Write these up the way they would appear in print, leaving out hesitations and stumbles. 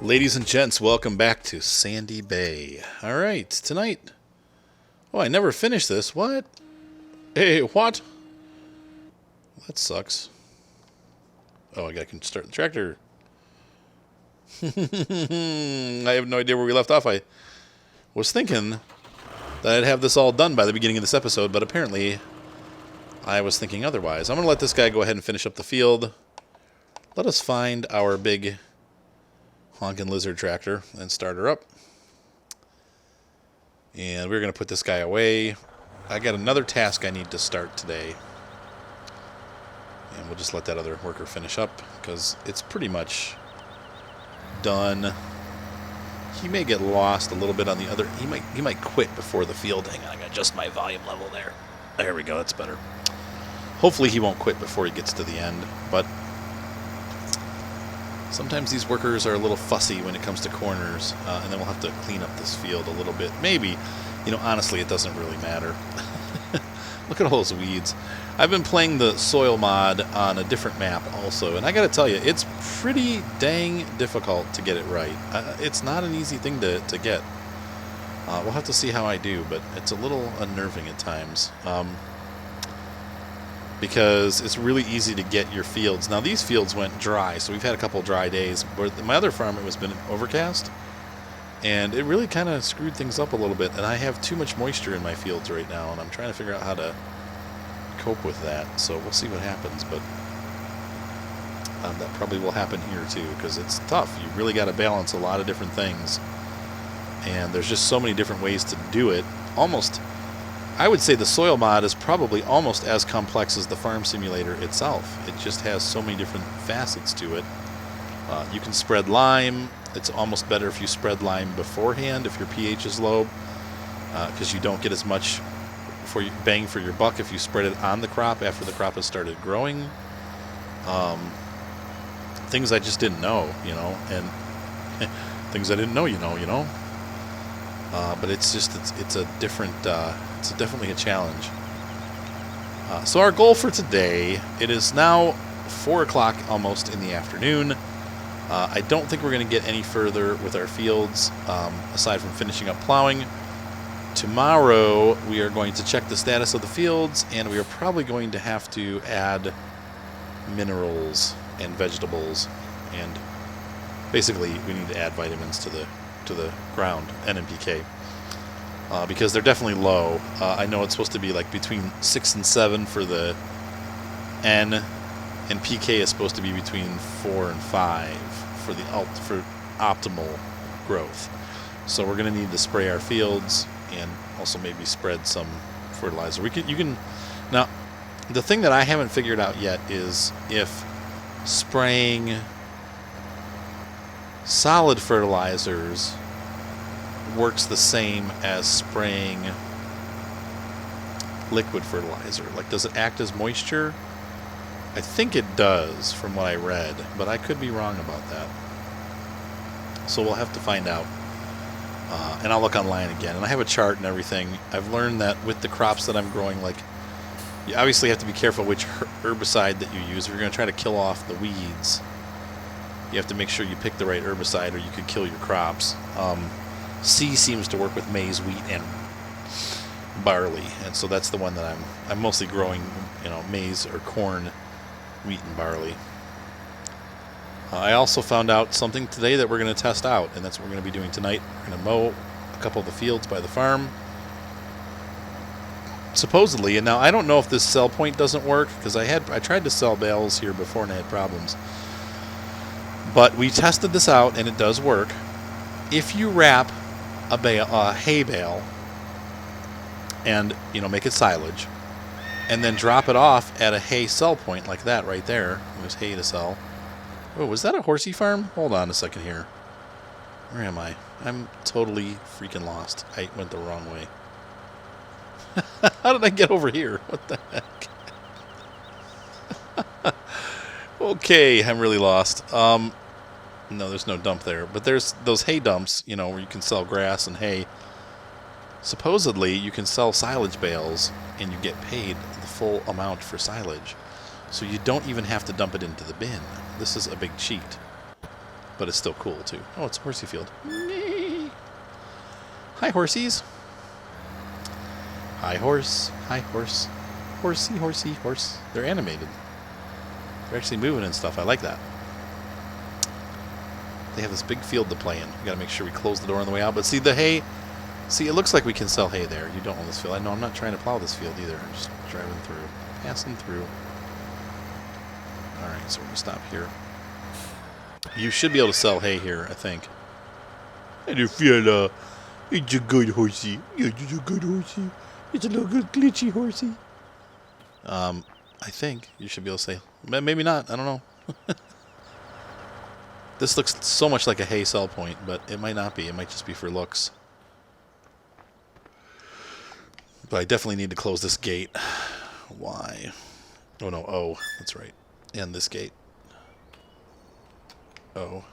Ladies and gents, welcome back to Sandy Bay. Alright, tonight... Oh, I never finished this. What? Hey, what? That sucks. Oh, I gotta start the tractor. I have no idea where we left off. I was thinking that I'd have this all done by the beginning of this episode, but apparently I was thinking otherwise. I'm gonna let this guy go ahead and finish up the field. Let us find our big honkin' lizard tractor and start her up. And we're going to put this guy away. I got another task I need to start today. And we'll just let that other worker finish up because it's pretty much done. He may get lost a little bit on the other. He might quit before the field. Hang on, I got just my volume level there. There we go, that's better. Hopefully he won't quit before he gets to the end, but sometimes these workers are a little fussy when it comes to corners, and then we'll have to clean up this field a little bit. Maybe, honestly, it doesn't really matter. Look at all those weeds. I've been playing the soil mod on a different map also, and I gotta tell you, it's pretty dang difficult to get it right. It's not an easy thing to get. We'll have to see how I do, but it's a little unnerving at times. Because it's really easy to get your fields. Now these fields went dry, so we've had a couple dry days. But my other farm, it was been overcast, and it really kind of screwed things up a little bit. And I have too much moisture in my fields right now, and I'm trying to figure out how to cope with that. So we'll see what happens, but that probably will happen here too, because it's tough. You really got to balance a lot of different things, and there's just so many different ways to do it. I would say the soil mod is probably almost as complex as the farm simulator itself. It just has so many different facets to it. You can spread lime. It's almost better if you spread lime beforehand if your pH is low, because you don't get as much bang for your buck if you spread it on the crop after the crop has started growing. Things I just didn't know, and things I didn't know, but it's a different, it's definitely a challenge. So our goal for today, it is now 4 o'clock almost in the afternoon. I don't think we're going to get any further with our fields, aside from finishing up plowing. Tomorrow we are going to check the status of the fields, and we are probably going to have to add minerals and vegetables, and basically we need to add vitamins to the ground, N and PK, because they're definitely low. I know it's supposed to be like between 6 and 7 for the N, and PK is supposed to be between 4 and 5 for the optimal growth. So we're going to need to spray our fields and also maybe spread some fertilizer. You can now. The thing that I haven't figured out yet is if spraying solid fertilizers works the same as spraying liquid fertilizer. Like, does it act as moisture? I think it does from what I read, but I could be wrong about that. So we'll have to find out. And I'll look online again. And I have a chart and everything. I've learned that with the crops that I'm growing, like, you obviously have to be careful which herbicide that you use. If you're going to try to kill off the weeds, you have to make sure you pick the right herbicide, or you could kill your crops. C seems to work with maize, wheat, and barley, and so that's the one that I'm mostly growing, maize or corn, wheat, and barley. I also found out something today that we're going to test out, and that's what we're going to be doing tonight. We're going to mow a couple of the fields by the farm, supposedly. And now I don't know if this sell point doesn't work, because I tried to sell bales here before and I had problems. But we tested this out, and it does work. If you wrap a hay bale and make it silage, and then drop it off at a hay sell point like that right there. There's hay to sell. Oh, was that a horsey farm? Hold on a second here. Where am I? I'm totally freaking lost. I went the wrong way. How did I get over here? What the heck? Okay, I'm really lost. No, there's no dump there. But there's those hay dumps, where you can sell grass and hay. Supposedly, you can sell silage bales, and you get paid the full amount for silage. So you don't even have to dump it into the bin. This is a big cheat. but it's still cool too. Oh, it's a horsey field. Hi, horsies. Hi, horse. Hi, horse. Horsey, horsey, horse. They're animated. They're actually moving and stuff. I like that. They have this big field to play in. We gotta make sure we close the door on the way out. But see, the hay... See, it looks like we can sell hay there. You don't own this field. I know I'm not trying to plow this field either. I'm just driving through. Passing through. Alright, so we're gonna stop here. You should be able to sell hay here, I think. And you feel, it's a good horsey. It's a good horsey. It's a little good glitchy horsey. I think you should be able to say... Maybe not. I don't know. This looks so much like a hay sell point, but it might not be. It might just be for looks. But I definitely need to close this gate. Why? Oh, no. Oh, that's right. And this gate. Oh.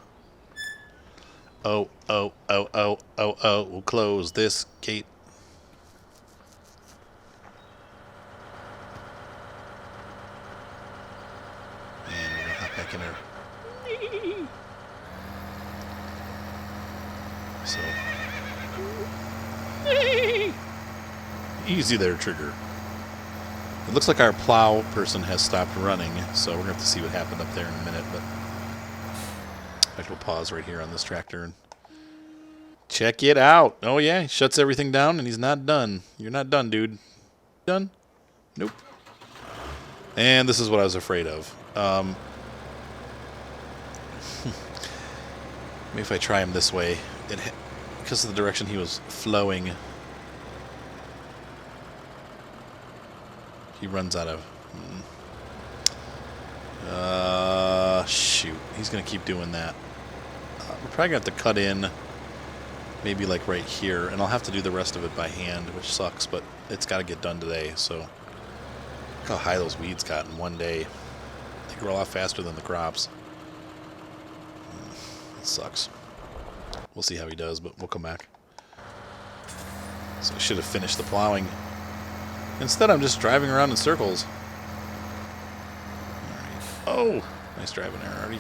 Oh, oh, oh, oh, oh, oh. We'll close this gate. And we're going to hop back in there. So. Easy there, Trigger. It looks like our plow person has stopped running, so we're going to have to see what happened up there in a minute. But in fact, we'll pause right here on this tractor and check it out. Oh, yeah, he shuts everything down, and he's not done. You're not done, dude. Done? Nope. And this is what I was afraid of. Maybe if I try him this way, because of the direction he was flowing, he runs out of... shoot. He's going to keep doing that. We're probably going to have to cut in maybe like right here, and I'll have to do the rest of it by hand, which sucks, but it's got to get done today, so... Look how high those weeds got in one day. They grow a lot faster than the crops. It sucks. We'll see how he does, but we'll come back. So I should have finished the plowing. Instead, I'm just driving around in circles. All right. Oh, nice driving there, Artie.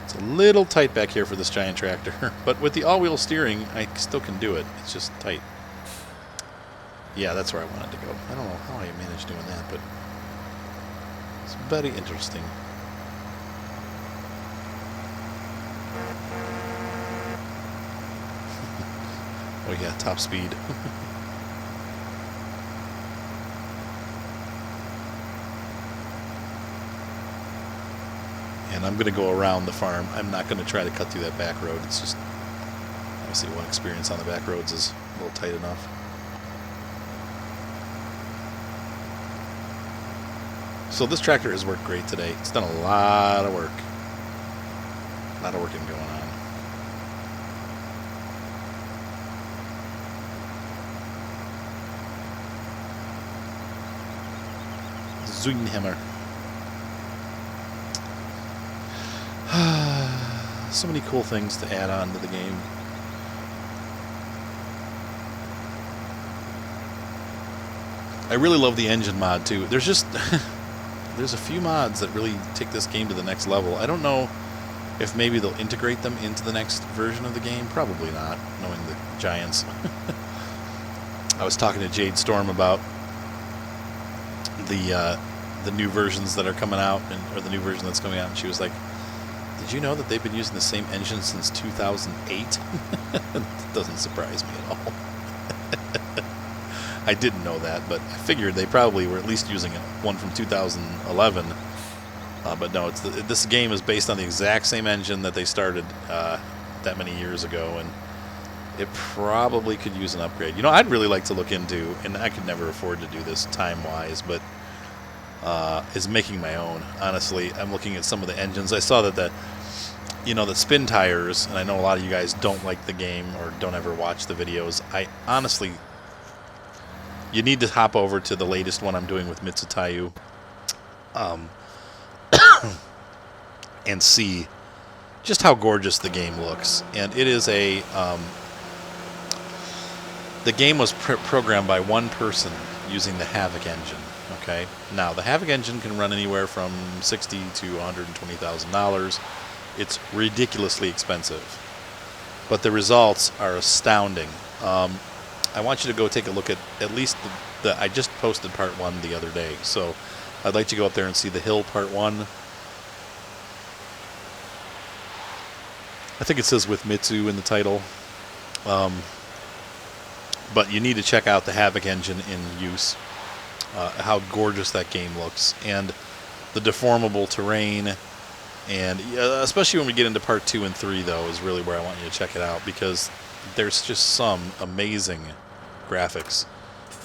It's a little tight back here for this giant tractor, but with the all-wheel steering, I still can do it. It's just tight. Yeah, that's where I wanted to go. I don't know how I managed doing that, but it's very interesting. Oh yeah, top speed. And I'm going to go around the farm. I'm not going to try to cut through that back road. It's just, obviously, one experience on the back roads is a little tight enough. So this tractor has worked great today. It's done a lot of work. A lot of working going on. Zoinhammer. So many cool things to add on to the game. I really love the engine mod too. There's just there's a few mods that really take this game to the next level. I don't know if maybe they'll integrate them into the next version of the game. Probably not, knowing the giants. I was talking to Jade Storm about the new versions that are coming out, or the new version that's coming out, and she was like, did you know that they've been using the same engine since 2008? It doesn't surprise me at all. I didn't know that, but I figured they probably were at least using one from 2011. But no, this game is based on the exact same engine that they started that many years ago, and it probably could use an upgrade. You know, I'd really like to look into, and I could never afford to do this time-wise, but is making my own. Honestly, I'm looking at some of the engines. I saw that the spin tires, and I know a lot of you guys don't like the game or don't ever watch the videos. I honestly, you need to hop over to the latest one I'm doing with Mitsutayu, and see just how gorgeous the game looks. And it is the game was programmed by one person using the Havoc engine. Okay, now the Havoc engine can run anywhere from $60,000 to $120,000. It's ridiculously expensive. But the results are astounding. I want you to go take a look at least I just posted part 1 the other day. So I'd like to go up there and see the hill part 1. I think it says with Mitsu in the title. But you need to check out the Havoc engine in use. How gorgeous that game looks. And the deformable terrain. And especially when we get into part 2 and 3, though, is really where I want you to check it out. Because there's just some amazing graphics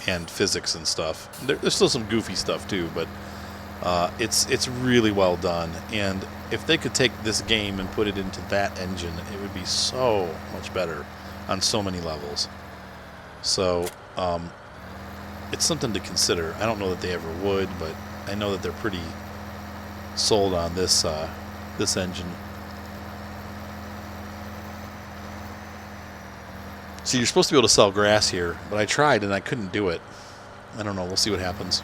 and physics and stuff. There's still some goofy stuff, too. But it's really well done. And if they could take this game and put it into that engine, it would be so much better on so many levels. So it's something to consider. I don't know that they ever would, but I know that they're pretty sold on this this engine. See, you're supposed to be able to sell grass here, but I tried and I couldn't do it. I don't know. We'll see what happens.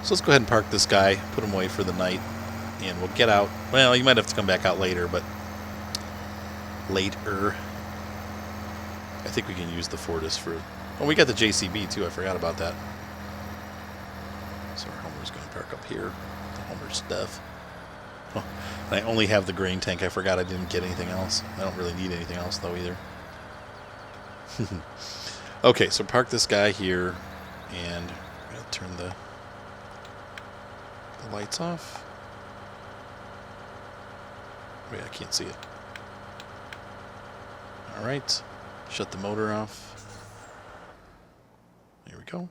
So let's go ahead and park this guy, put him away for the night, and we'll get out. Well, you might have to come back out later, but later. I think we can use the Fortis for... Oh, we got the JCB, too. I forgot about that. So our Homer's going to park up here. The Homer stuff. Oh, and I only have the grain tank. I forgot I didn't get anything else. I don't really need anything else, though, either. Okay, so park this guy here. And I'm going to turn the lights off. Wait, I can't see it. Alright. Shut the motor off. There we go.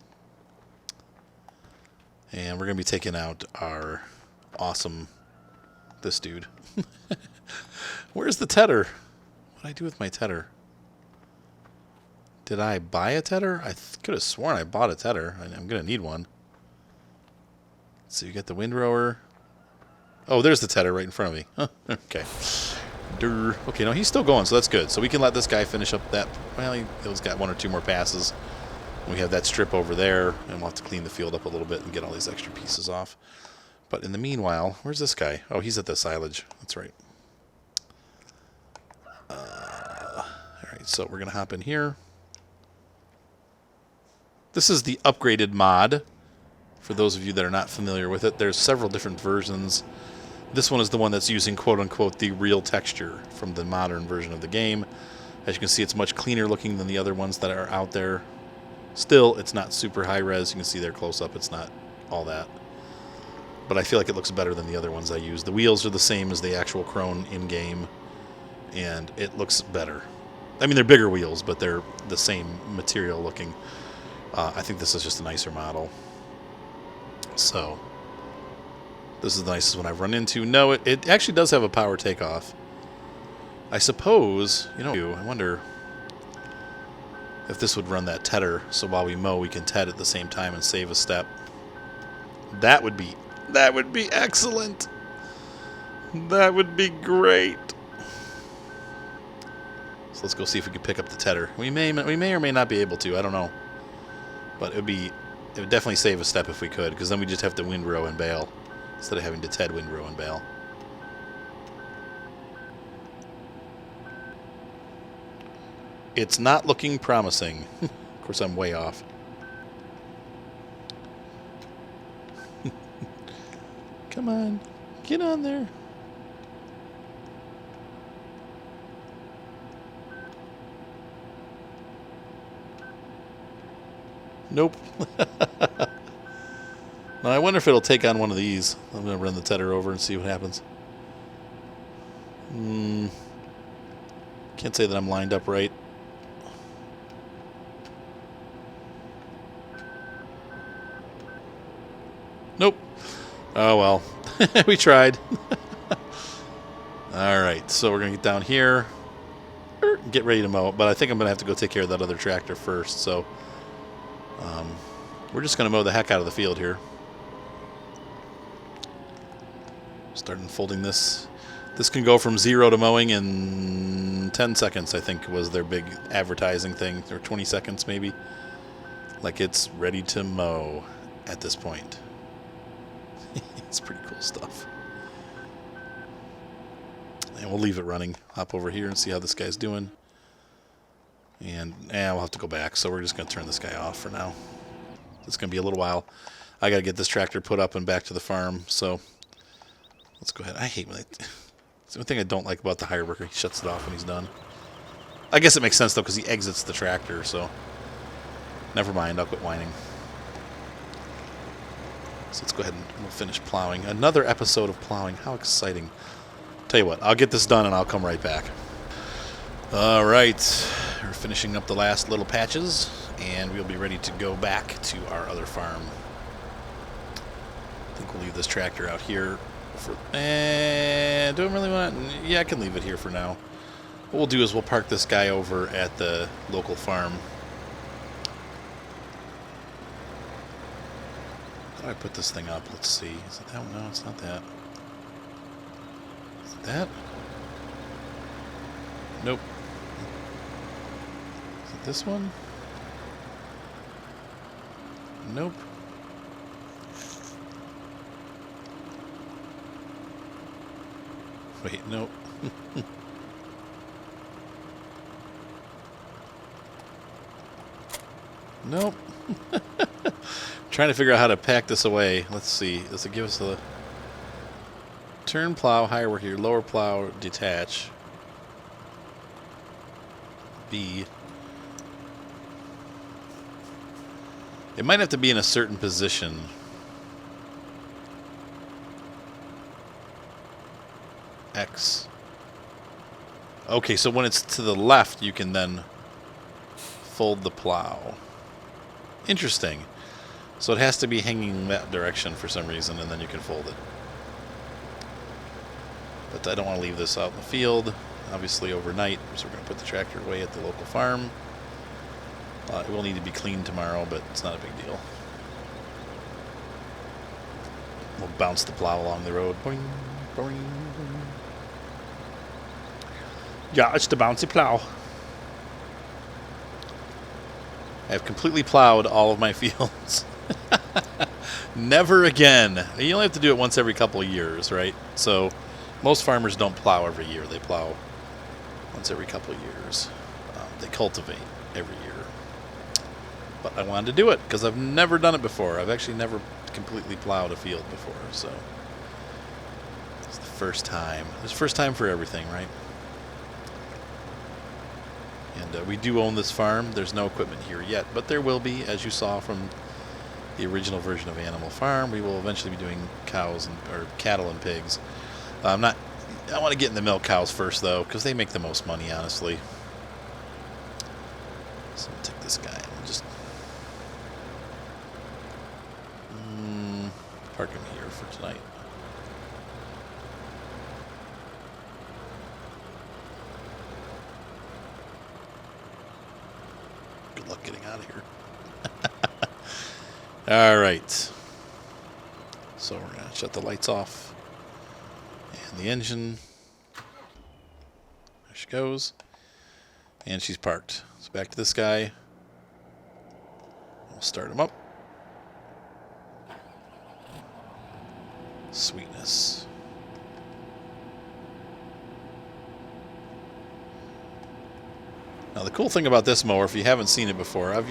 And we're going to be taking out our awesome... this dude. Where's the tedder? What did I do with my tedder? Did I buy a tedder? I could have sworn I bought a tedder. I'm going to need one. So you get the windrower. Oh, there's the tedder right in front of me. Huh, okay. Durr. Okay, no, he's still going, so that's good. So we can let this guy finish up that. Well, he's got 1 or 2 more passes. We have that strip over there, and we'll have to clean the field up a little bit and get all these extra pieces off. But in the meanwhile, where's this guy? Oh, he's at the silage. That's right. All right, so we're going to hop in here. This is the upgraded mod. For those of you that are not familiar with it, there's several different versions. This one is the one that's using quote-unquote the real texture from the modern version of the game. As you can see, it's much cleaner looking than the other ones that are out there. Still, it's not super high res. You can see there close up, it's not all that. But I feel like it looks better than the other ones I use. The wheels are the same as the actual Krone in-game, and it looks better. I mean, they're bigger wheels, but they're the same material looking. I think this is just a nicer model. So, this is the nicest one I've run into. No, it actually does have a power takeoff. I suppose, you know, I wonder if this would run that tedder, so while we mow, we can ted at the same time and save a step. That would be excellent. That would be great. So let's go see if we can pick up the tedder. We may or may not be able to. I don't know. But it would definitely save a step if we could, because then we just have to windrow and bale instead of having to ted, windrow, and bale. It's not looking promising. Of course, I'm way off. Come on, get on there. Nope. Now, I wonder if it'll take on one of these. I'm going to run the tedder over and see what happens. Can't say that I'm lined up right. Nope. Oh, well. We tried. Alright, so we're going to get down here. Get ready to mow. But I think I'm going to have to go take care of that other tractor first, so... we're just going to mow the heck out of the field here. Start unfolding this. This can go from 0 to mowing in 10 seconds, I think, was their big advertising thing. Or 20 seconds, maybe. Like it's ready to mow at this point. It's pretty cool stuff. And we'll leave it running. Hop over here and see how this guy's doing. And we'll have to go back, so we're just going to turn this guy off for now. It's going to be a little while. I got to get this tractor put up and back to the farm, so let's go ahead. I hate when it's the only thing I don't like about the hired worker. He shuts it off when he's done. I guess it makes sense, though, because he exits the tractor, so never mind. I'll quit whining. So let's go ahead and we'll finish plowing. Another episode of plowing. How exciting. Tell you what, I'll get this done and I'll come right back. All right. We're finishing up the last little patches, and we'll be ready to go back to our other farm. I think we'll leave this tractor out here for... don't really want... Yeah, I can leave it here for now. What we'll do is we'll park this guy over at the local farm. How do I put this thing up? Let's see. Is it that one? No, it's not that. Is it that? Nope. Is it this one? Nope. Wait, nope. Nope. Trying to figure out how to pack this away. Let's see. Does it give us a turn plow, higher work here, lower plow, detach. B. It might have to be in a certain position. X. Okay, so when it's to the left, you can then fold the plow. Interesting. So it has to be hanging that direction for some reason, and then you can fold it. But I don't want to leave this out in the field, obviously overnight, so we're going to put the tractor away at the local farm. It will need to be cleaned tomorrow, but it's not a big deal. We'll bounce the plow along the road. Boing, boing. Yeah, it's the bouncy plow. I have completely plowed all of my fields. Never again. You only have to do it once every couple of years, right? So most farmers don't plow every year. They plow once every couple of years. They cultivate every year. But I wanted to do it because I've never done it before. I've actually never completely plowed a field before, so it's the first time. It's the first time for everything, right? And we do own this farm. There's no equipment here yet, but there will be, as you saw from the original version of Animal Farm. We will eventually be doing cows or cattle and pigs. I want to get in the milk cows first, though, because they make the most money, honestly. So we'll take this guy and we'll just park him here for tonight. Good luck getting out of here. All right. So we're going to shut the lights off. And the engine. There she goes. And she's parked. So back to this guy. We'll start him up. Sweetness. Now the cool thing about this mower, if you haven't seen it before, I've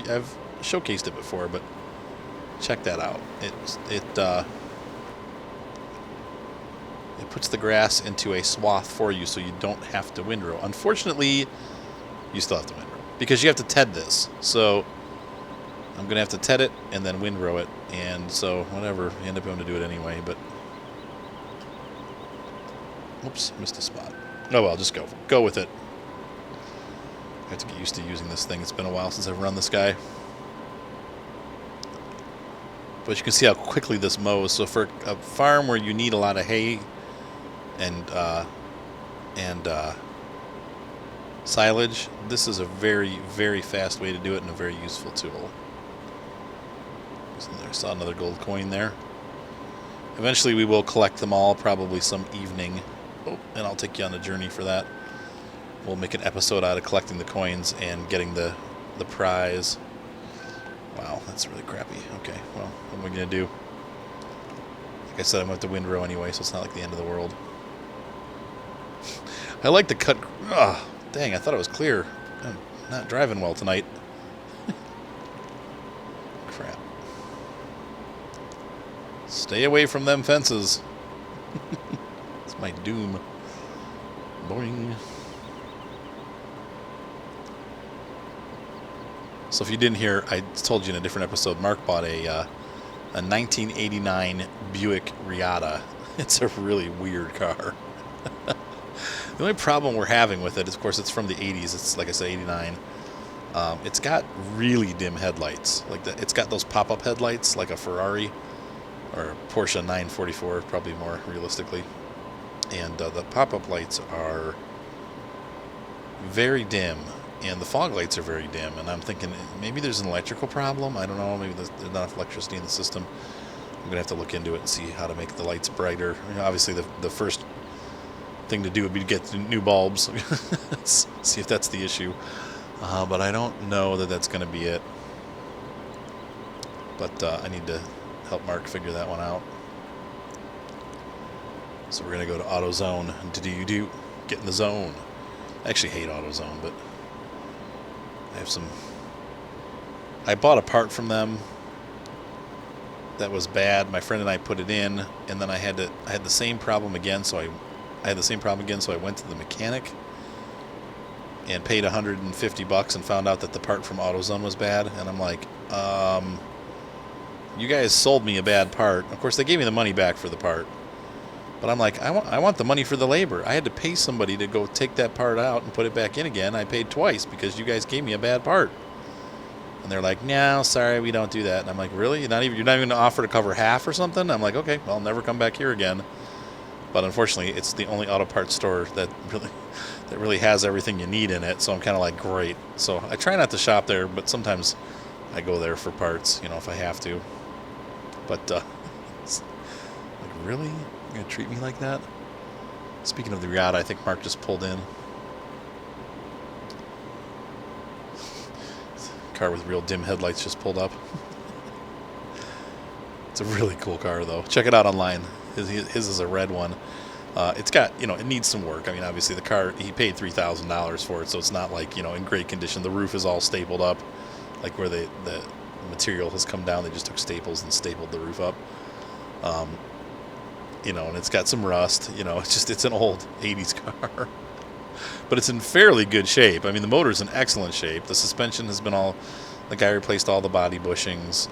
showcased it before, but check that out. It puts the grass into a swath for you, so you don't have to windrow. Unfortunately, you still have to windrow because you have to ted this. So I'm gonna have to ted it and then windrow it, and so whatever, you end up having to do it anyway. But oops, missed a spot. Oh well, just go with it. I have to get used to using this thing. It's been a while since I've run this guy. But you can see how quickly this mows. So for a farm where you need a lot of hay and silage, this is a very, very fast way to do it and a very useful tool. So there, I saw another gold coin there. Eventually we will collect them all, probably some evening. Oh, and I'll take you on a journey for that. We'll make an episode out of collecting the coins and getting the prize. Wow, that's really crappy. Okay, well, what am I going to do? Like I said, I'm going to have to windrow anyway, so it's not like the end of the world. I like to cut... Oh, dang, I thought it was clear. I'm not driving well tonight. Crap. Stay away from them fences. It's my doom. Boing. So if you didn't hear, I told you in a different episode, Mark bought a 1989 Buick Riata. It's a really weird car. The only problem we're having with it is, of course, it's from the 80s. It's, like I said, 89. It's got really dim headlights. It's got those pop-up headlights like a Ferrari or a Porsche 944, probably more realistically. And the pop-up lights are very dim, and the fog lights are very dim. And I'm thinking maybe there's an electrical problem. I don't know. Maybe there's not enough electricity in the system. I'm going to have to look into it and see how to make the lights brighter. I mean, obviously, the first thing to do would be to get new bulbs. See if that's the issue. But I don't know that that's going to be it. But I need to help Mark figure that one out. So we're going to go to AutoZone and get in the zone. I actually hate AutoZone, but I bought a part from them that was bad. My friend and I put it in, and then I had the same problem again, so I went to the mechanic and paid $150 and found out that the part from AutoZone was bad. And I'm like, you guys sold me a bad part. Of course, they gave me the money back for the part. But I'm like, I want the money for the labor. I had to pay somebody to go take that part out and put it back in again. I paid twice because you guys gave me a bad part. And they're like, no, sorry, we don't do that. And I'm like, really? You're not even going to offer to cover half or something? I'm like, okay, well, I'll never come back here again. But unfortunately, it's the only auto parts store that really has everything you need in it. So I'm kind of like, great. So I try not to shop there, but sometimes I go there for parts, if I have to. But it's like, really? You're going to treat me like that? Speaking of the Riata, I think Mark just pulled in. Car with real dim headlights just pulled up. It's a really cool car, though. Check it out online. His is a red one. It's got, it needs some work. I mean, obviously the car, he paid $3,000 for it, so it's not like, in great condition. The roof is all stapled up, like where the material has come down. They just took staples and stapled the roof up. And it's got some rust. It's an old 80s car. But it's in fairly good shape. I mean, the motor's in excellent shape. The suspension has been the guy replaced all the body bushings.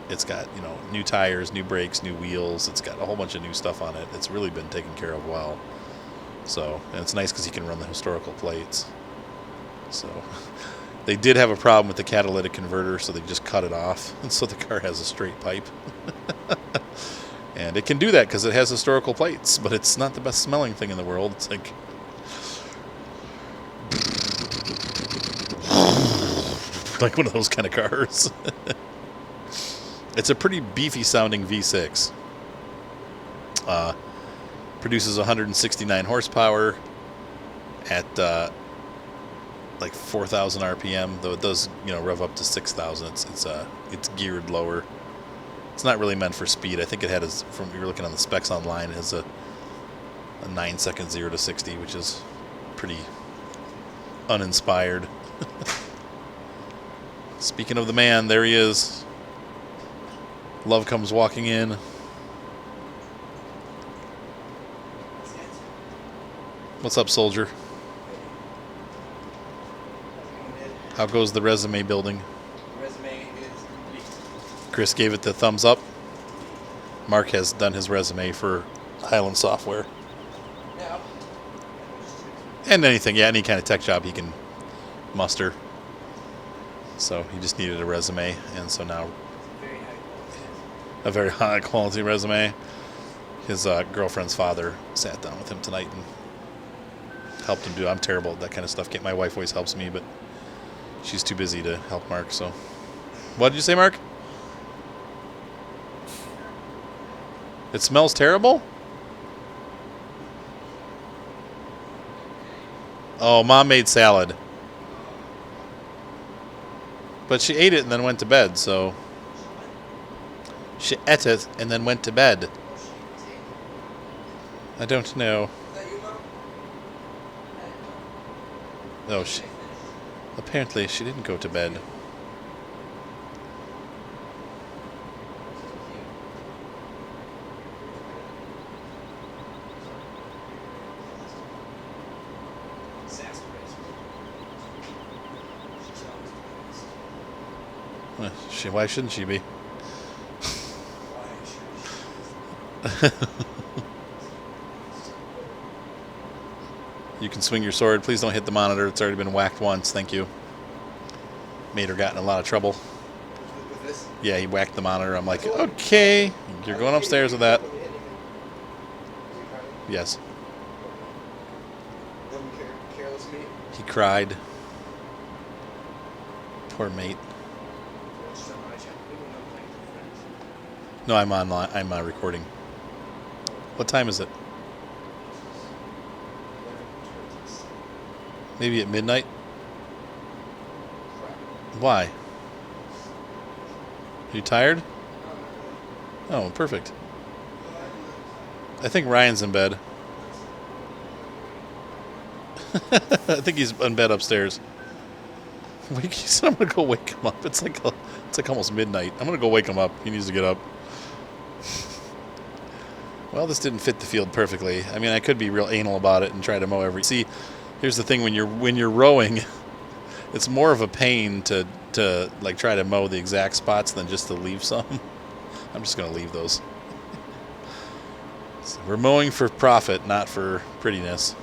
It's got, new tires, new brakes, new wheels. It's got a whole bunch of new stuff on it. It's really been taken care of well. So, and it's nice because you can run the historical plates. So, they did have a problem with the catalytic converter, so they just cut it off. And so the car has a straight pipe. And it can do that because it has historical plates, but it's not the best smelling thing in the world. It's like one of those kind of cars. It's a pretty beefy sounding V6. Produces 169 horsepower at like 4,000 RPM, though it does rev up to 6,000. It's geared lower. It's not really meant for speed. I think it had from you're looking on the specs online, it has a 9-second 0 to 60, which is pretty uninspired. Speaking of the man, there he is. Love comes walking in. What's up, soldier? How goes the resume building? Resume is complete. Chris gave it the thumbs up. Mark has done his resume for Highland Software. Yeah. And anything, any kind of tech job he can muster. So he just needed a resume, and so now a very high quality resume. His girlfriend's father sat down with him tonight and helped him do. I'm terrible at that kind of stuff. My wife always helps me, but she's too busy to help Mark. So, what did you say, Mark? It smells terrible? Oh, Mom made salad. But she ate it and then went to bed, so... She ate it and then went to bed. I don't know. Is that you, Mom? Oh, apparently she didn't go to bed. Why shouldn't she be? You can swing your sword. Please don't hit the monitor. It's already been whacked once. Thank you. Made her got in a lot of trouble. With this? Yeah, he whacked the monitor. I'm like, okay, you're going upstairs with that. Yes. Careless meat. He cried. Poor mate. No, I'm online. I'm recording. What time is it? Maybe at midnight? Why? Are you tired? Oh, perfect. I think Ryan's in bed. I think he's in bed upstairs. He said I'm gonna go wake him up. It's like almost midnight. I'm gonna go wake him up. He needs to get up. Well, this didn't fit the field perfectly. I mean, I could be real anal about it and try to mow every. See, here's the thing: when you're rowing, it's more of a pain to like try to mow the exact spots than just to leave some. I'm just gonna leave those. So we're mowing for profit, not for prettiness.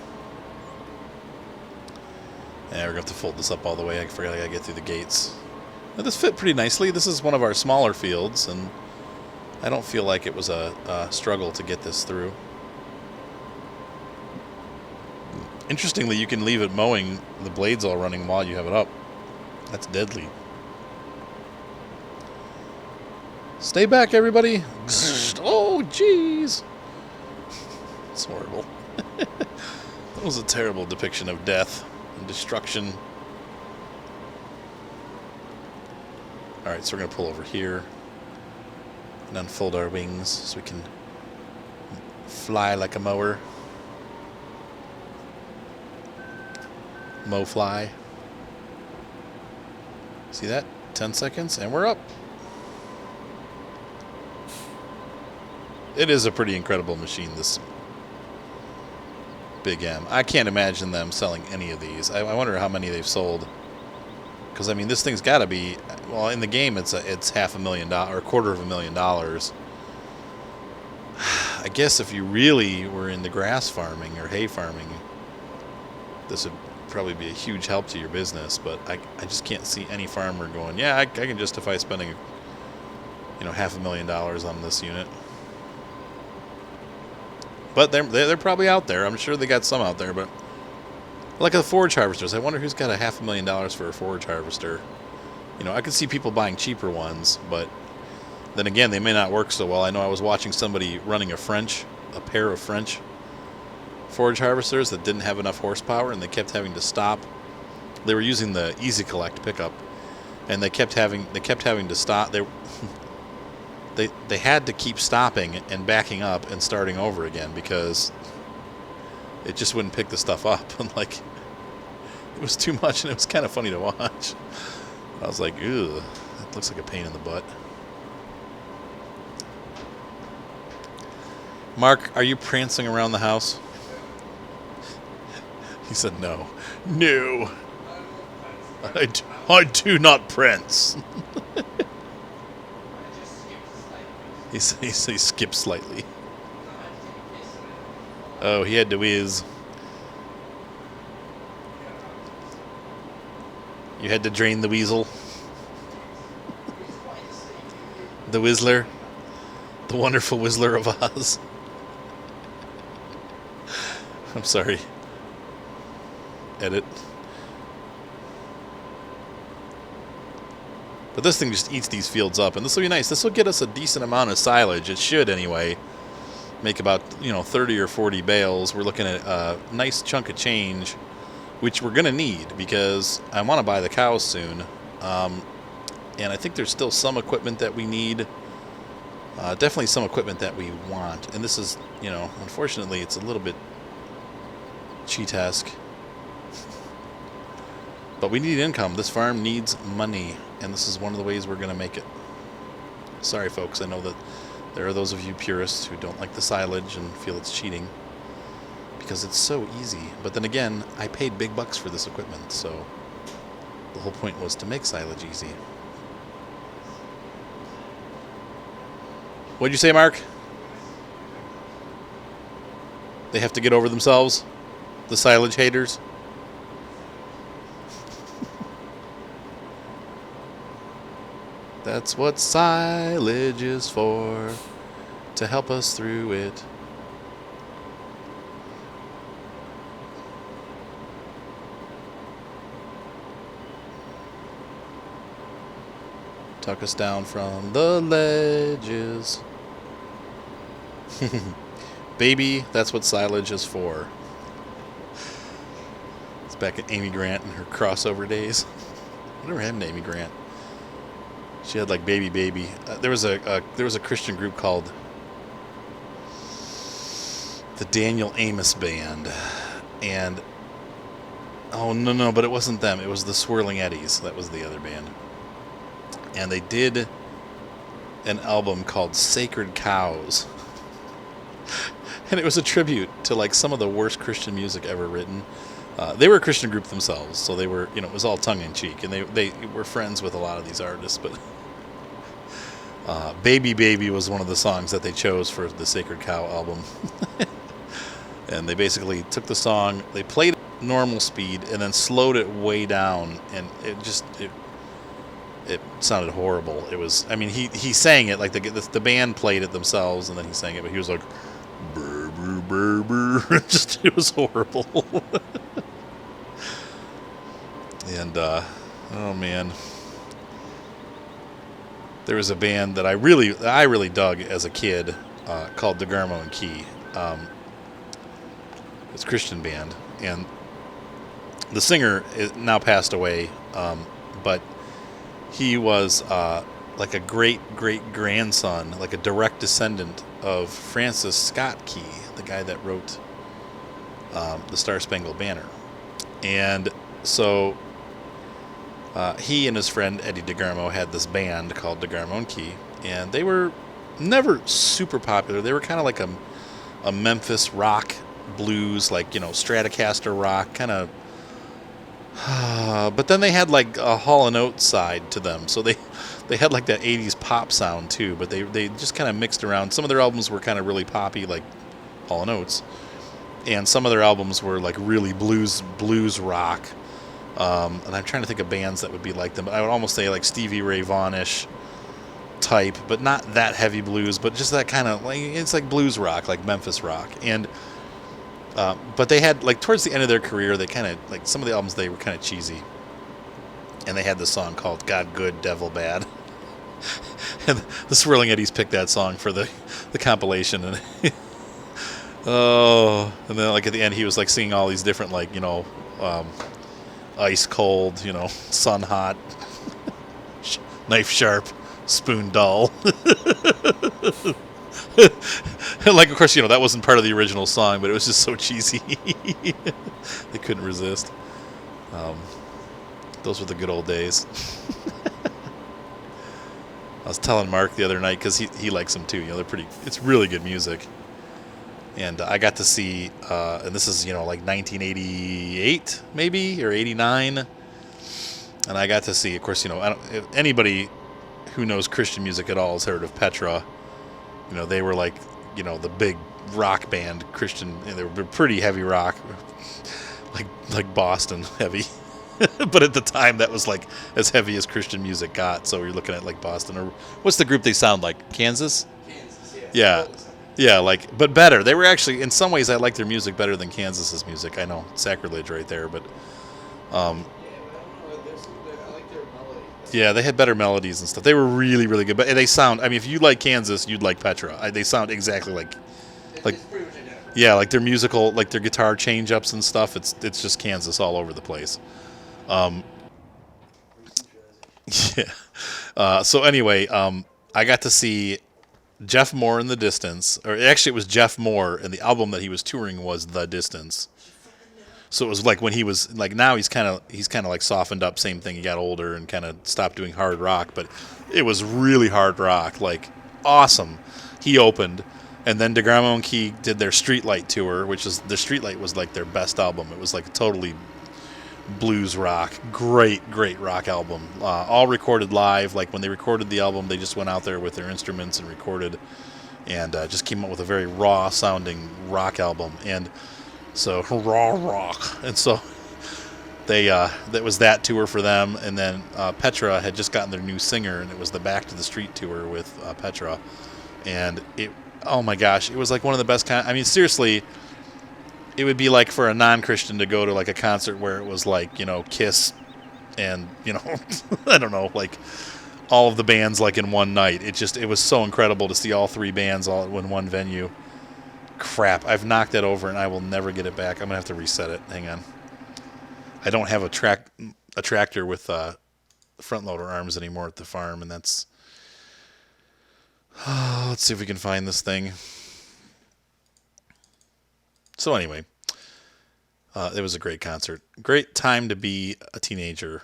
And we're going to have to fold this up all the way. I forgot I got to get through the gates. Now, this fit pretty nicely. This is one of our smaller fields, and I don't feel like it was a struggle to get this through. Interestingly, you can leave it mowing, the blades all running while you have it up. That's deadly. Stay back, everybody. Oh, jeez. It's horrible. That was a terrible depiction of death and destruction. Alright, so we're going to pull over here and unfold our wings so we can fly like a mower. Mow fly. See that? 10 seconds and we're up. It is a pretty incredible machine, this Big M. I can't imagine them selling any of these. I wonder how many they've sold. Because I mean, this thing's got to be, well, in the game it's $500,000 or $250,000. I guess if you really were into grass farming or hay farming, this would probably be a huge help to your business. But I just can't see any farmer going, yeah, I can justify spending, $500,000 on this unit. But they're probably out there. I'm sure they got some out there. But like the forage harvesters, I wonder who's got $500,000 for a forage harvester. I could see people buying cheaper ones, but then again, they may not work so well. I know I was watching somebody running a pair of French forage harvesters that didn't have enough horsepower, and they kept having to stop. They were using the Easy Collect pickup, and they kept having to stop. They had to keep stopping and backing up and starting over again because it just wouldn't pick the stuff up. And it was too much, and it was kind of funny to watch. I was like, ew, that looks like a pain in the butt. Mark, are you prancing around the house? He said no. No. I do not prance. He skipped slightly. Oh, he had to whiz. You had to drain the weasel. The Whistler. The wonderful Whistler of Oz. I'm sorry. Edit. But this thing just eats these fields up, and this will be nice. This will get us a decent amount of silage. It should, anyway. Make about 30 or 40 bales. We're looking at a nice chunk of change, which we're gonna need because I want to buy the cows soon. And I think there's still some equipment that we need. Definitely some equipment that we want. And this is, unfortunately, it's a little bit cheat-esque. But we need income. This farm needs money, and this is one of the ways we're going to make it. Sorry, folks. I know that there are those of you purists who don't like the silage and feel it's cheating because it's so easy. But then again, I paid big bucks for this equipment, so the whole point was to make silage easy. What'd you say, Mark? They have to get over themselves? The silage haters? That's what silage is for, to help us through it. Tuck us down from the ledges. Baby, that's what silage is for. It's back at Amy Grant in her crossover days. Whatever happened to Amy Grant? She had like baby. There was a Christian group called the Daniel Amos Band, and oh no, but it wasn't them. It was the Swirling Eddies. That was the other band, and they did an album called Sacred Cows, and it was a tribute to like some of the worst Christian music ever written. They were a Christian group themselves, so they were, it was all tongue in cheek, and they were friends with a lot of these artists, but. Baby was one of the songs that they chose for the Sacred Cow album. And they basically took the song, they played it at normal speed, and then slowed it way down, and it sounded horrible. It was, I mean, he sang it, like the band played it themselves, and then he sang it, but he was like, brr, brr, brr, brr. It was horrible. And, oh man. There was a band that I really dug as a kid called DeGarmo and Key. It's a Christian band, and the singer is now passed away, but he was like a great grandson, like a direct descendant of Francis Scott Key, the guy that wrote the Star Spangled Banner. And so he and his friend Eddie DeGarmo had this band called DeGarmo and Key, and they were never super popular. They were kind of like a Memphis rock blues, like, Stratocaster rock kind of. But then they had like a Hall & Oates side to them, so they had like that 80s pop sound too, but they just kind of mixed around. Some of their albums were kind of really poppy, like Hall & Oates, and some of their albums were like really blues rock. And I'm trying to think of bands that would be like them, but I would almost say like Stevie Ray Vaughan-ish type, but not that heavy blues, but just that kind of, like, it's like blues rock, like Memphis rock. And but they had, like, towards the end of their career, they kind of, like, some of the albums, they were kind of cheesy, and they had this song called God Good, Devil Bad. And the Swirling Eddies picked that song for the compilation, and oh, and then like at the end he was like singing all these different, like, ice cold, sun hot, knife sharp, spoon dull. Like, of course, that wasn't part of the original song, but it was just so cheesy. They couldn't resist. Those were the good old days. I was telling Mark the other night, because he likes them too. It's really good music. And I got to see, and this is, like 1988 maybe, or 89. And I got to see, of course, if anybody who knows Christian music at all has heard of Petra. They were like, the big rock band, Christian, and they were pretty heavy rock, like Boston heavy. But at the time, that was like as heavy as Christian music got. So you're looking at like Boston, or what's the group they sound like? Kansas? Yeah. Yeah, but better. They were actually, in some ways, I like their music better than Kansas's music. I know, sacrilege right there, but yeah, they had better melodies and stuff. They were really, really good. But they sound, I mean, if you like Kansas, you'd like Petra. They sound exactly like, yeah, like their musical, like their guitar change-ups and stuff. It's just Kansas all over the place. Yeah. So anyway, I got to see Jeff Moore in the Distance, or actually it was Jeff Moore, and the album that he was touring was The Distance. So it was like when he was like, now he's kind of like softened up. Same thing. He got older and kind of stopped doing hard rock, but it was really hard rock, like awesome. He opened, and then DeGramo and Key did their Streetlight tour, which is the Streetlight was like their best album. It was like totally blues rock, great rock album, all recorded live. Like when they recorded the album, they just went out there with their instruments and recorded, and just came up with a very raw sounding rock album. And so raw rock, and so they that was that tour for them. And then Petra had just gotten their new singer, and it was the Back to the Street tour with Petra, and it, oh my gosh, it was like one of the best I mean, seriously, it would be like for a non-Christian to go to like a concert where it was like, you know, Kiss and, you know, I don't know, like all of the bands like in one night. It was so incredible to see all three bands all in one venue. Crap, I've knocked that over and I will never get it back. I'm gonna have to reset it. Hang on. I don't have a tractor with front loader arms anymore at the farm, and that's. Let's see if we can find this thing. So anyway, it was a great concert. Great time to be a teenager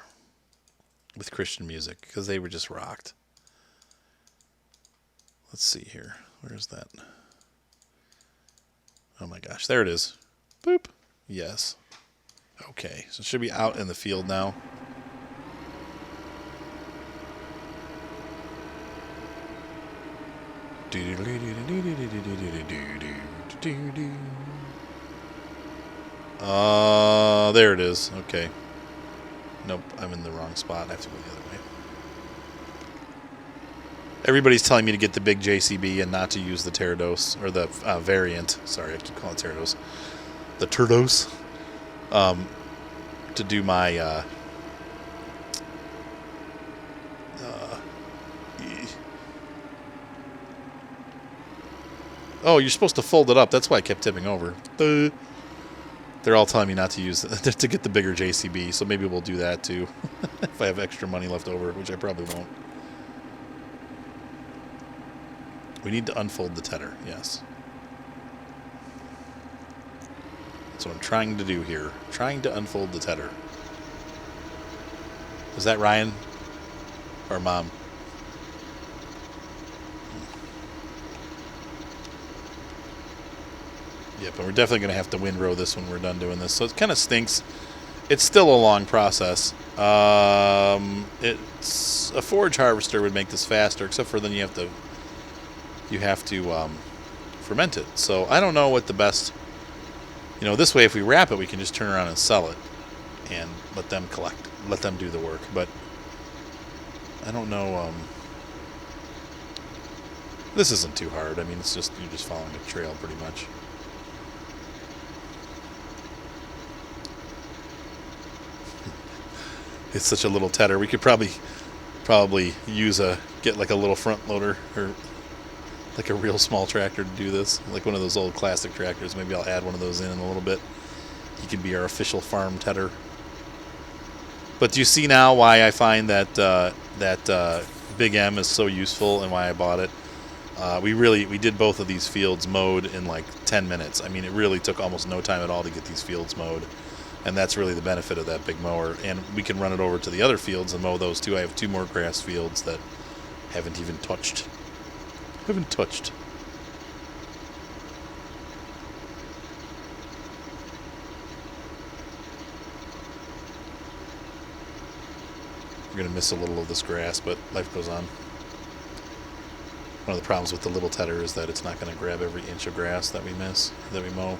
with Christian music, because they were just rocked. Let's see here. Where's that? Oh my gosh, there it is. Boop. Yes. Okay, so it should be out in the field now. There it is. Okay. Nope, I'm in the wrong spot. I have to go the other way. Everybody's telling me to get the big JCB and not to use the Terrados, or the variant. Sorry, I keep calling it Terrados. The Turdos. To do my oh, you're supposed to fold it up. That's why I kept tipping over. They're all telling me not to use to get the bigger JCB, so maybe we'll do that too if I have extra money left over, which I probably won't. We need to unfold the tedder, yes. That's what I'm trying to do here. Trying to unfold the tedder. Is that Ryan? Or Mom? Yep, and we're definitely going to have to windrow this when we're done doing this. So it kind of stinks. It's still a long process. It's a forage harvester would make this faster, except for then you have to ferment it. So I don't know what the best. You know, this way, if we wrap it, we can just turn around and sell it, and let them do the work. But I don't know. This isn't too hard. I mean, it's just you're just following a trail pretty much. It's such a little tedder. We could probably get like a little front loader, or like a real small tractor to do this, like one of those old classic tractors. Maybe I'll add one of those in a little bit. He can be our official farm tedder. But do you see now why I find that Big M is so useful and why I bought it? We did both of these fields mowed in like 10 minutes. I mean, it really took almost no time at all to get these fields mowed. And that's really the benefit of that big mower. And we can run it over to the other fields and mow those too. I have 2 more grass fields that haven't even touched. We're going to miss a little of this grass, but life goes on. One of the problems with the little tedder is that it's not going to grab every inch of grass that we mow.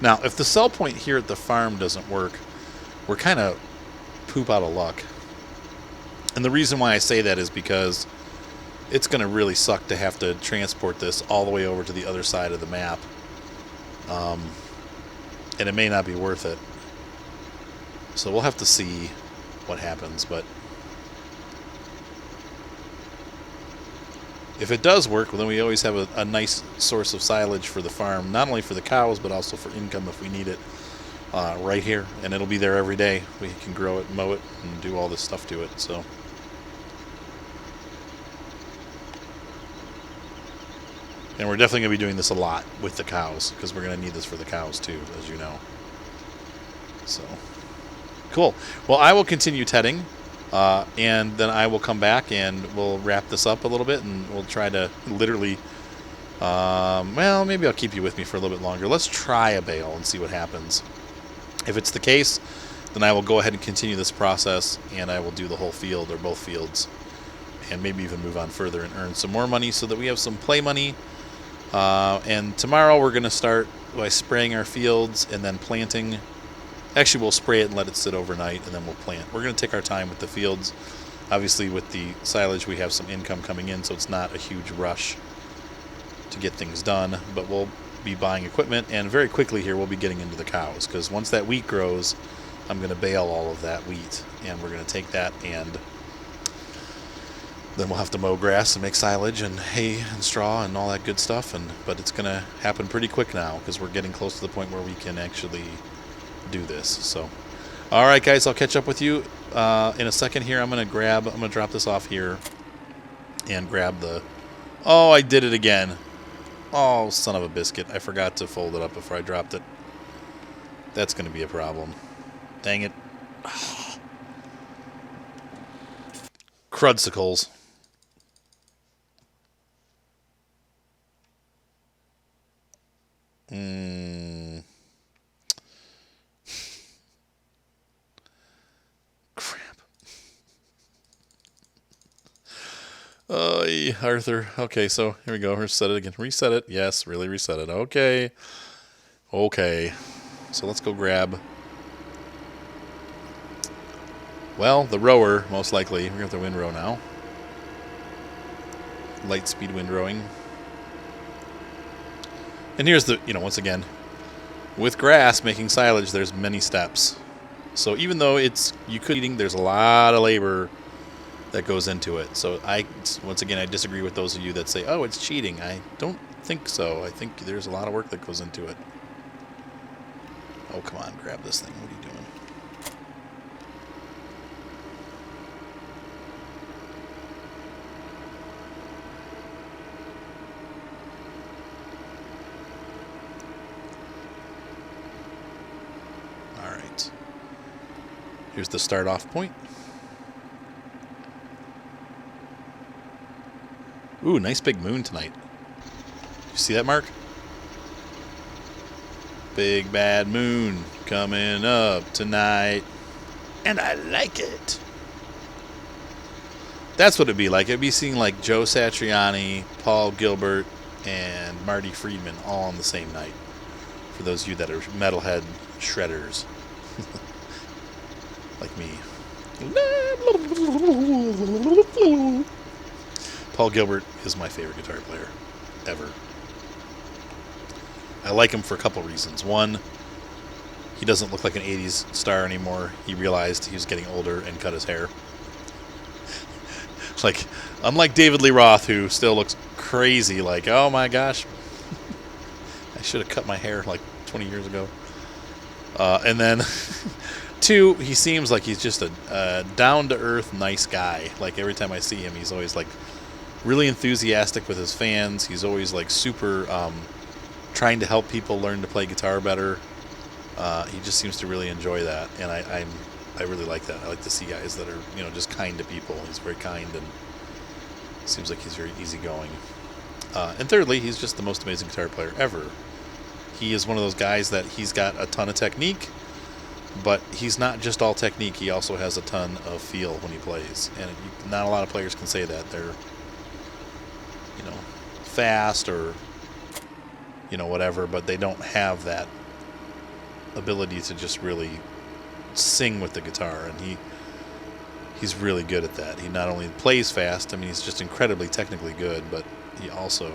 Now, if the sell point here at the farm doesn't work, we're kind of poop out of luck. And the reason why I say that is because it's going to really suck to have to transport this all the way over to the other side of the map. And it may not be worth it. So we'll have to see what happens, but if it does work, well, then we always have a nice source of silage for the farm, not only for the cows, but also for income if we need it right here. And it'll be there every day. We can grow it, mow it, and do all this stuff to it. So, and we're definitely going to be doing this a lot with the cows, because we're going to need this for the cows too, as you know. So, cool. Well, I will continue tedding. And then I will come back and we'll wrap this up a little bit, and we'll try to literally, well, maybe I'll keep you with me for a little bit longer. Let's try a bale and see what happens. If it's the case, then I will go ahead and continue this process, and I will do the whole field or both fields, and maybe even move on further and earn some more money so that we have some play money. And tomorrow we're going to start by spraying our fields and then planting. Actually, we'll spray it and let it sit overnight, and then we'll plant. We're going to take our time with the fields. Obviously, with the silage, we have some income coming in, so it's not a huge rush to get things done. But we'll be buying equipment, and very quickly here, we'll be getting into the cows, because once that wheat grows, I'm going to bale all of that wheat, and we're going to take that, and then we'll have to mow grass and make silage and hay and straw and all that good stuff. But it's going to happen pretty quick now, because we're getting close to the point where we can actually do this. So, all right, guys, I'll catch up with you in a second here. I'm gonna drop this off here and grab the. Oh, I did it again. Oh, son of a biscuit! I forgot to fold it up before I dropped it. That's gonna be a problem. Dang it! Crudsicles. Oh, Arthur. Okay, so here we go. Reset it again. Reset it. Yes, really reset it. Okay. Okay. So let's go grab. Well, the rower, most likely. We're going to have to windrow now. Light speed windrowing. And here's the, once again, with grass making silage, there's many steps. So even though you could eating, there's a lot of labor that goes into it. So once again, I disagree with those of you that say, oh, it's cheating. I don't think so. I think there's a lot of work that goes into it. Oh, come on, grab this thing. What are you doing? All right. Here's the start off point. Ooh, nice big moon tonight. You see that, Mark? Big bad moon coming up tonight. And I like it. That's what it'd be like. It'd be seeing like Joe Satriani, Paul Gilbert, and Marty Friedman all on the same night. For those of you that are metalhead shredders. Like me. Paul Gilbert is my favorite guitar player ever. I like him for a couple reasons. One, he doesn't look like an 80s star anymore. He realized he was getting older and cut his hair. Like, unlike David Lee Roth, who still looks crazy, like, oh my gosh, I should have cut my hair like 20 years ago. And then, two, he seems like he's just a down-to-earth, nice guy. Like, every time I see him, he's always like really enthusiastic with his fans. He's always like super trying to help people learn to play guitar better. He just seems to really enjoy that, and I really like that. I like to see guys that are just kind to people. He's very kind, and seems like he's very easygoing. And thirdly, he's just the most amazing guitar player ever. He is one of those guys that he's got a ton of technique, but he's not just all technique. He also has a ton of feel when he plays, and not a lot of players can say that. They're fast or whatever, but they don't have that ability to just really sing with the guitar, and he's really good at that. He not only plays fast, I mean, he's just incredibly technically good, but he also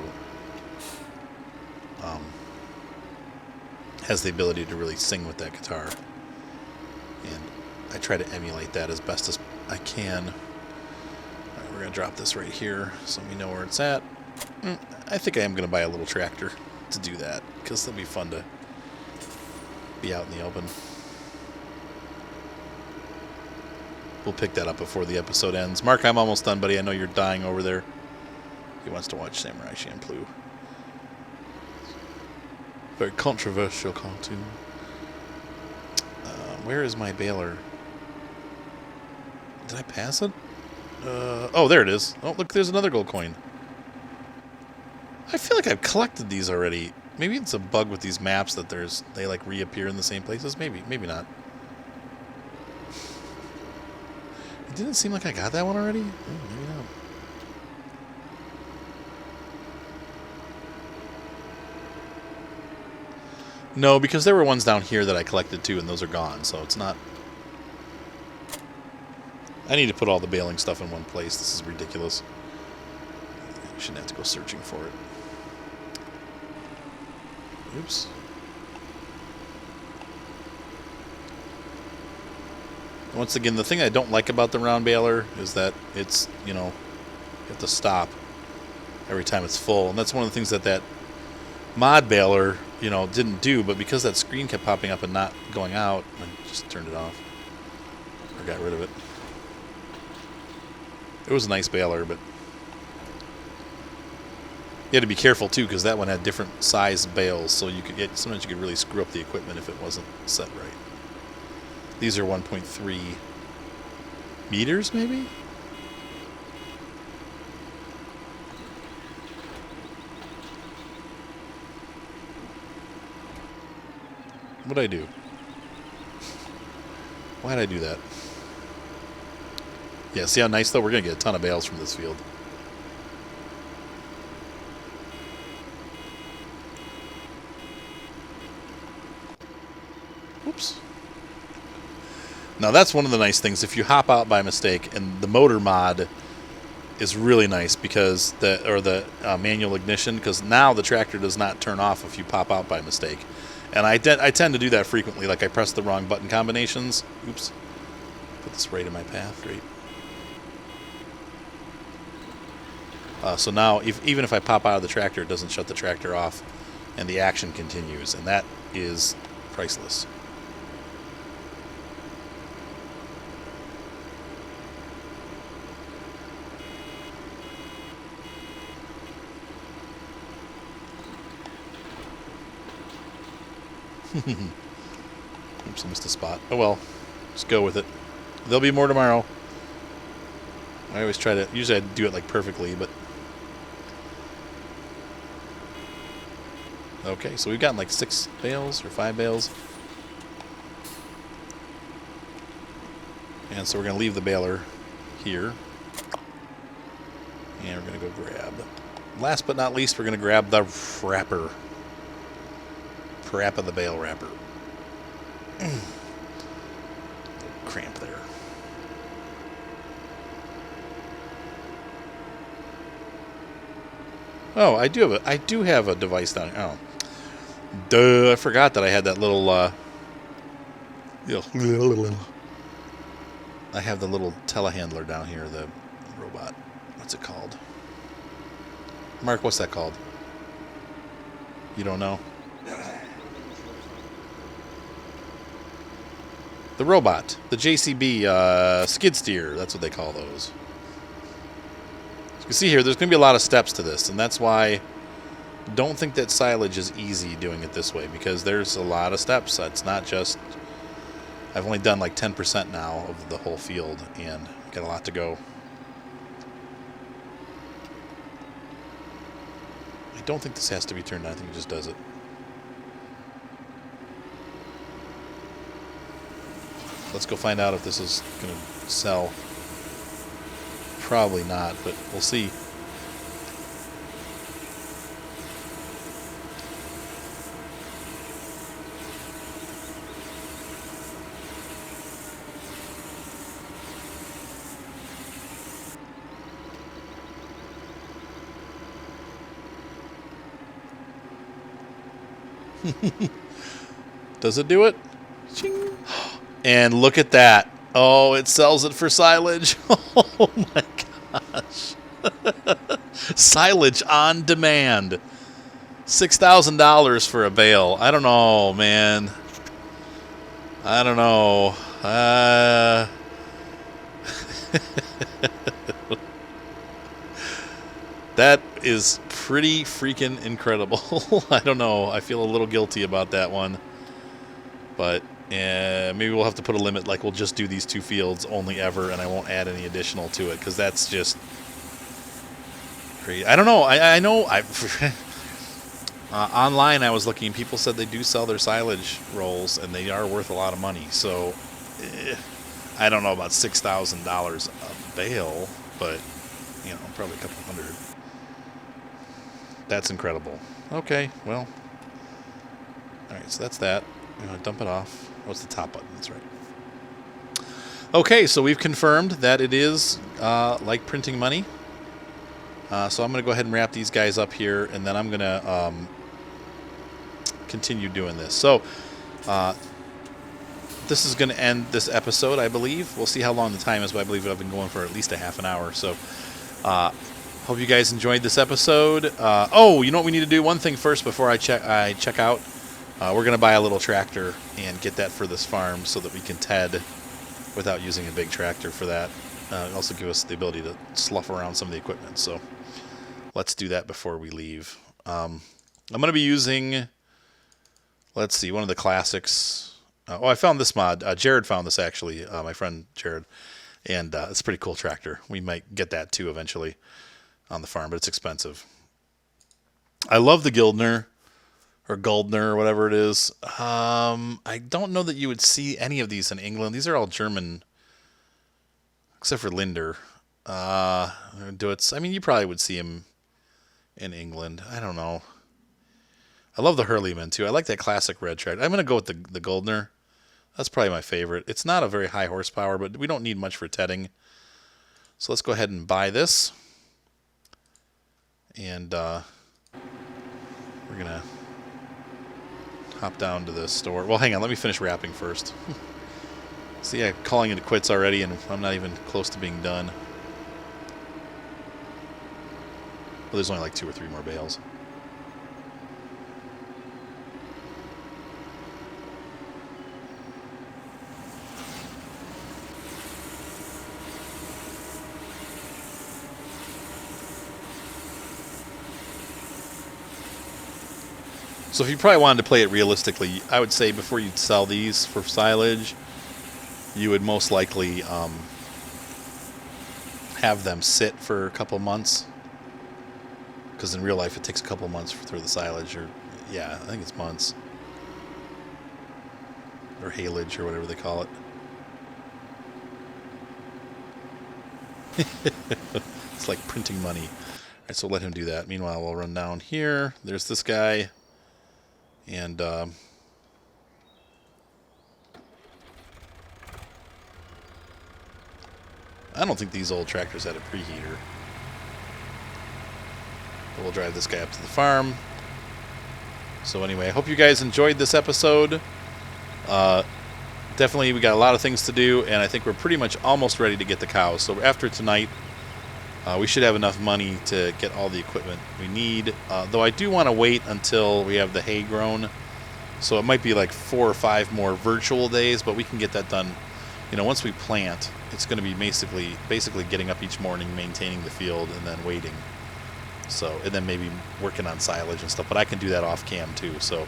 has the ability to really sing with that guitar, and I try to emulate that as best as I can. All right, we're going to drop this right here so we know where it's at. I think I am going to buy a little tractor to do that, because it'll be fun to be out in the open. We'll pick that up before the episode ends. Mark, I'm almost done, buddy. I know you're dying over there. He wants to watch Samurai Champloo. Very controversial cartoon. Where is my baler? Did I pass it? Oh, there it is. Oh, look, there's another gold coin. I feel like I've collected these already. Maybe it's a bug with these maps that they like reappear in the same places. Maybe not. It didn't seem like I got that one already. Maybe not. No, because there were ones down here that I collected too, and those are gone, so it's not... I need to put all the baling stuff in one place. This is ridiculous. I shouldn't have to go searching for it. Oops. Once again, the thing I don't like about the round baler is that it's, you know, you have to stop every time it's full. And that's one of the things that mod baler, you know, didn't do. But because that screen kept popping up and not going out, I just turned it off. Or got rid of it. It was a nice baler, but you had to be careful too, because that one had different size bales, so you could get, sometimes you could really screw up the equipment if it wasn't set right. These are 1.3 meters, maybe? What'd I do? Why'd I do that? Yeah, see how nice, though? We're going to get a ton of bales from this field. Oops. Now, that's one of the nice things. If you hop out by mistake, and the motor mod is really nice because the manual ignition, because now the tractor does not turn off if you pop out by mistake. And I tend to do that frequently, like I press the wrong button combinations. Oops. Put this right in my path, right? So now, even if I pop out of the tractor, it doesn't shut the tractor off, and the action continues, and that is priceless. Oops, I missed a spot. Oh well, just go with it. There'll be more tomorrow. I always try to, usually I do it like perfectly, but... Okay, so we've gotten like 6 bales or 5 bales. And so we're going to leave the baler here. And we're going to go grab... Last but not least, we're going to grab the wrapper. Parappa the bale wrapper. Cramp there. Oh, I do have a device down here. Oh. Duh, I forgot that I had that little I have the little telehandler down here, the robot. What's it called? Mark, what's that called? You don't know? The robot. The JCB skid steer. That's what they call those. You can see here, there's going to be a lot of steps to this, and that's why don't think that silage is easy doing it this way, because there's a lot of steps. It's not just... I've only done like 10% now of the whole field, and got a lot to go. I don't think this has to be turned on. I think it just does it. Let's go find out if this is going to sell. Probably not, but we'll see. Does it do it? Ching. And look at that. Oh, it sells it for silage. Oh my gosh. Silage on demand. $6,000 for a bale. I don't know, man. I don't know. That is pretty freaking incredible. I don't know. I feel a little guilty about that one. But maybe we'll have to put a limit, like we'll just do these 2 fields only ever, and I won't add any additional to it, because that's just crazy. I don't know. I know. Online I was looking, people said they do sell their silage rolls, and they are worth a lot of money. So I don't know about $6,000 a bale, but you know, probably a couple hundred. That's incredible. Okay, well. Alright, so that's that. I'm going to dump it off. What's the top button? That's right. Okay, so we've confirmed that it is like printing money. So I'm going to go ahead and wrap these guys up here, and then I'm going to continue doing this. So this is going to end this episode, I believe. We'll see how long the time is, but I believe I've been going for at least a half an hour. So hope you guys enjoyed this episode. Oh, you know what we need to do? One thing first before I check out. We're going to buy a little tractor and get that for this farm so that we can TED without using a big tractor for that. It'll also give us the ability to slough around some of the equipment. So let's do that before we leave. I'm going to be using, let's see, one of the classics. I found this mod. Jared found this, actually, my friend Jared. And it's a pretty cool tractor. We might get that, too, eventually on the farm, but it's expensive. I love the Gildner. Or Goldner, or whatever it is. I don't know that you would see any of these in England. These are all German, except for Linder. I mean, you probably would see him in England. I don't know. I love the Hurleyman, too. I like that classic red tractor. I'm going to go with the Goldner. That's probably my favorite. It's not a very high horsepower, but we don't need much for tedding. So let's go ahead and buy this. And we're going to hop down to the store. Well, hang on. Let me finish wrapping first. See, I'm calling it quits already, and I'm not even close to being done. Well, there's only like 2 or 3 more bales. So if you probably wanted to play it realistically, I would say before you'd sell these for silage, you would most likely have them sit for a couple months. Because in real life, it takes a couple months through the silage. Or, yeah, I think it's months. Or haylage, or whatever they call it. It's like printing money. All right, so let him do that. Meanwhile, we'll run down here. There's this guy. And I don't think these old tractors had a preheater. But we'll drive this guy up to the farm. So anyway, I hope you guys enjoyed this episode. Definitely, we got a lot of things to do, and I think we're pretty much almost ready to get the cows. So after tonight, we should have enough money to get all the equipment we need. Though I do want to wait until we have the hay grown. So it might be like 4 or 5 more virtual days, but we can get that done. You know, once we plant, it's going to be basically getting up each morning, maintaining the field, and then waiting. So, and then maybe working on silage and stuff. But I can do that off cam too. So,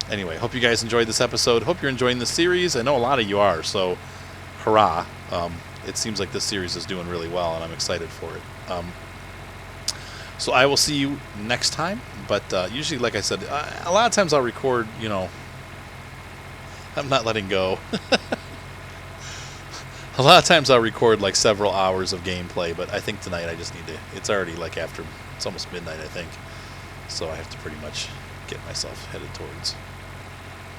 anyway, hope you guys enjoyed this episode. Hope you're enjoying the series. I know a lot of you are. So, hurrah! It seems like this series is doing really well, and I'm excited for it. So I will see you next time. But usually, like I said, a lot of times I'll record, you know, I'm not letting go. A lot of times I'll record like several hours of gameplay, but I think tonight I just need to, it's already like after, it's almost midnight, I think. So I have to pretty much get myself headed towards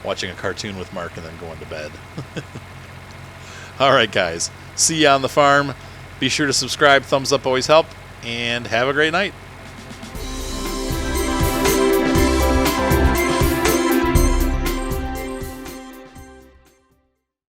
watching a cartoon with Mark and then going to bed. All right, guys. See you on the farm. Be sure to subscribe. Thumbs up always help. And have a great night.